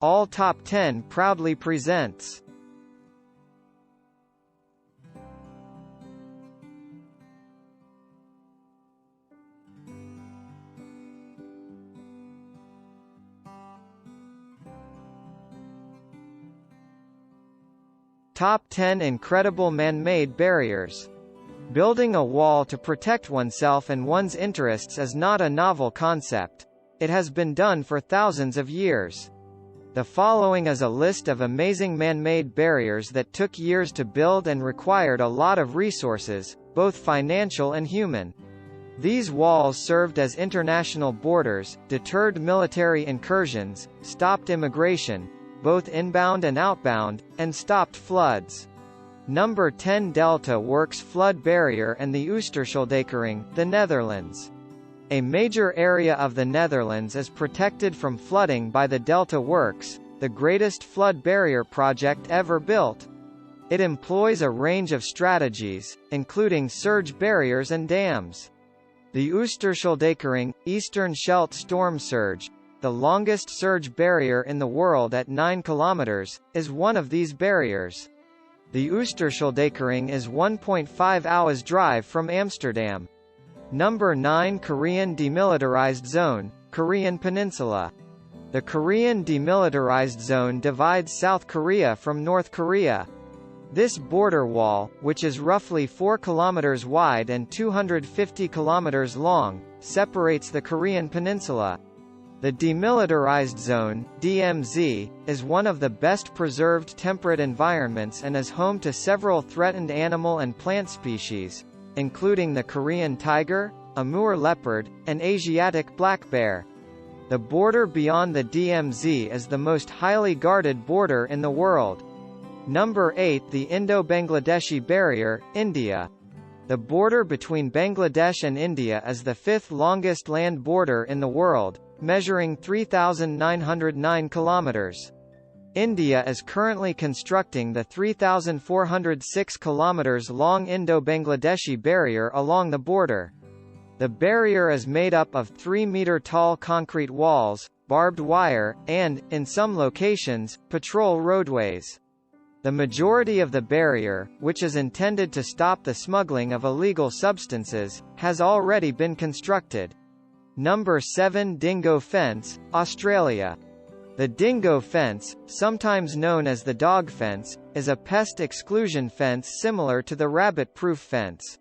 All Top 10 proudly presents Top 10 Incredible Man-Made Barriers. Building a wall to protect oneself and one's interests is not a novel concept. It has been done for thousands of years. The following is a list of amazing man-made barriers that took years to build and required a lot of resources, both financial and human. These walls served as international borders, deterred military incursions, stopped immigration, both inbound and outbound, and stopped floods. Number 10 Delta Works Flood Barrier and the Oosterscheldekering, the Netherlands. A major area of the Netherlands is protected from flooding by the Delta Works, the greatest flood barrier project ever built. It employs a range of strategies, including surge barriers and dams. The Oosterscheldekering, Eastern Scheldt storm surge, the longest surge barrier in the world at 9 kilometers, is one of these barriers. The Oosterscheldekering is 1.5 hours drive from Amsterdam. Number 9 Korean Demilitarized Zone, Korean Peninsula. The Korean Demilitarized Zone divides South Korea from North Korea. This border wall, which is roughly 4 kilometers wide and 250 kilometers long, separates the Korean peninsula. The Demilitarized Zone, DMZ, is one of the best preserved temperate environments and is home to several threatened animal and plant species, including the Korean tiger, Amur leopard, and Asiatic black bear. The border beyond the DMZ is the most highly guarded border in the world. Number 8 The Indo-Bangladeshi Barrier, India. The border between Bangladesh and India is the 5th longest land border in the world, measuring 3,909 kilometers. India is currently constructing the 3,406 kilometers long Indo-Bangladeshi barrier along the border. The barrier is made up of 3-meter-tall concrete walls, barbed wire, and, in some locations, patrol roadways. The majority of the barrier, which is intended to stop the smuggling of illegal substances, has already been constructed. Number 7 Dingo Fence, Australia. The dingo fence, sometimes known as the dog fence, is a pest exclusion fence similar to the rabbit-proof fence.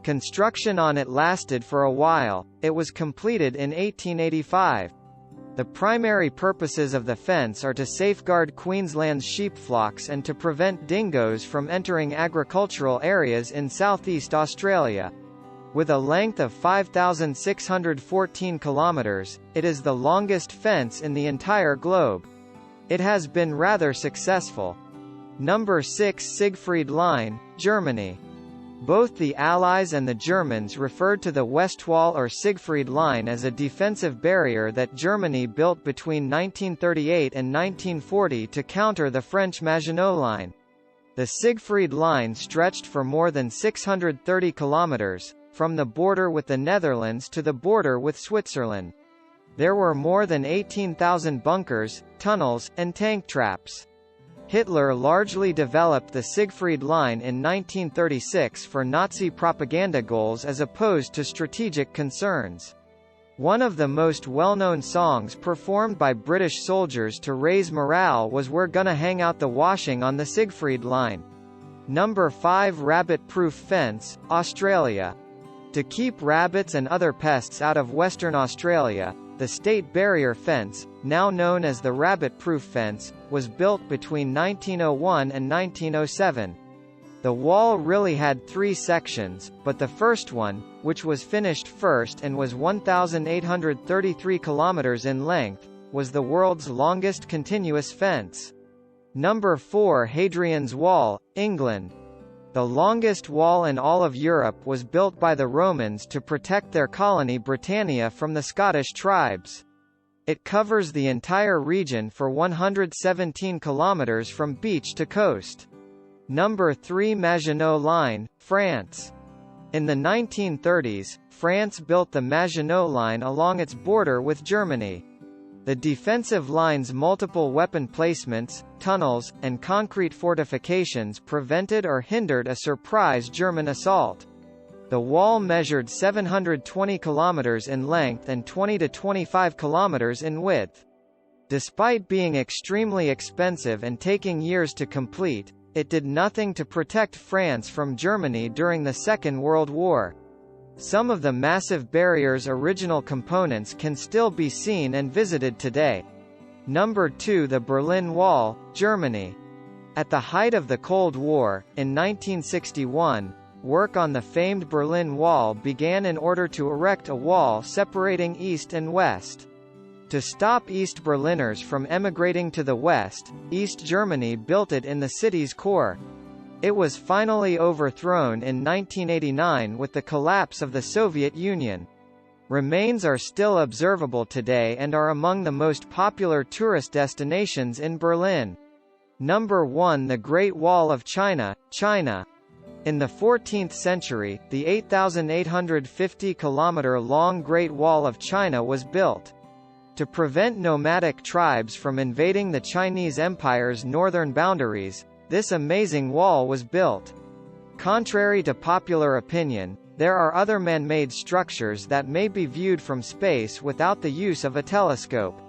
Construction on it lasted for a while. It was completed in 1885. The primary purposes of the fence are to safeguard Queensland's sheep flocks and to prevent dingoes from entering agricultural areas in southeast Australia. With a length of 5,614 kilometers, it is the longest fence in the entire globe. It has been rather successful. Number 6 Siegfried Line, Germany. Both the Allies and the Germans referred to the Westwall or Siegfried Line as a defensive barrier that Germany built between 1938 and 1940 to counter the French Maginot Line. The Siegfried Line stretched for more than 630 kilometers, from the border with the Netherlands to the border with Switzerland. There were more than 18,000 bunkers, tunnels, and tank traps. Hitler largely developed the Siegfried Line in 1936 for Nazi propaganda goals as opposed to strategic concerns. One of the most well-known songs performed by British soldiers to raise morale was "We're Gonna Hang Out the Washing on the Siegfried Line." Number 5 Rabbit-Proof Fence, Australia. To keep rabbits and other pests out of Western Australia, the State Barrier Fence, now known as the Rabbit-Proof Fence, was built between 1901 and 1907. The wall really had 3 sections, but the first one, which was finished first and was 1,833 kilometers in length, was the world's longest continuous fence. Number 4 Hadrian's Wall, England. The longest wall in all of Europe was built by the Romans to protect their colony Britannia from the Scottish tribes. It covers the entire region for 117 kilometers from beach to coast. Number 3 Maginot Line, France. In the 1930s, France built the Maginot Line along its border with Germany. The defensive line's multiple weapon placements, tunnels, and concrete fortifications prevented or hindered a surprise German assault. The wall measured 720 kilometers in length and 20 to 25 kilometers in width. Despite being extremely expensive and taking years to complete, it did nothing to protect France from Germany during the Second World War. Some of the massive barrier's original components can still be seen and visited today. Number 2. The Berlin Wall, Germany. At the height of the Cold War, in 1961, work on the famed Berlin Wall began in order to erect a wall separating East and West. To stop East Berliners from emigrating to the West, East Germany built it in the city's core. It was finally overthrown in 1989 with the collapse of the Soviet Union. Remains are still observable today and are among the most popular tourist destinations in Berlin. Number 1. The Great Wall of China, China. In the 14th century, the 8,850-kilometer-long Great Wall of China was built. To prevent nomadic tribes from invading the Chinese Empire's northern boundaries, this amazing wall was built. Contrary to popular opinion, there are other man-made structures that may be viewed from space without the use of a telescope.